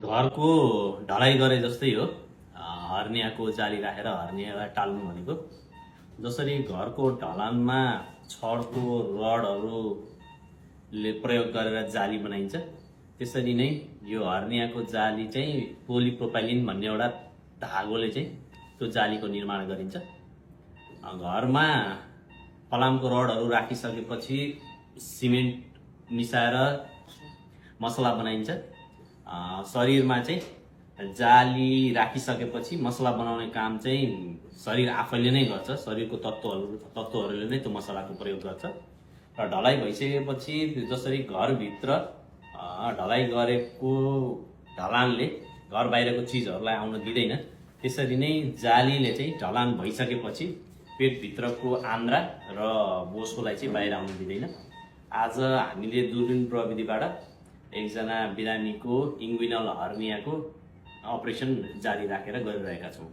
घरको ढलाइ गरे जस्तै हो। हर्नियाको जाली राखेर हर्नियालाई टाल्नु भनेको। जसरी घरको ढलानमा छडको रडहरूले प्रयोग गरेर जाली बनाइन्छ, त्यसरी नै यो हर्नियाको जाली चाहिँ पोलिप्रोपाइलिन भन्ने एउटा धागोले चाहिँ त्यो जालीको निर्माण गरिन्छ। घरमा फलामको रडहरू राखिसकेपछि सिमेन्ट मिसाएर मसला बनाइन्छ। शरीरमा चाहिँ जाली राखिसकेपछि मसला बनाउने काम चाहिँ शरीर आफैले नै गर्छ। शरीरको तत्त्वहरूले नै त्यो मसलाको प्रयोग गर्छ। र ढलाइ भइसकेपछि जसरी घरभित्र ढलाइ गरेको ढलानले घर बाहिरको चिजहरूलाई आउन दिँदैन, त्यसरी नै जालीले चाहिँ ढलान भइसकेपछि पेटभित्रको आन्द्रा र बोसोलाई चाहिँ बाहिर आउन दिँदैन। आज हामीले दूरबीन प्रविधिबाट एकजना बिरामीको इन्गुइनल हर्नियाको अपरेसन जारी राखेर गरिरहेका छौँ।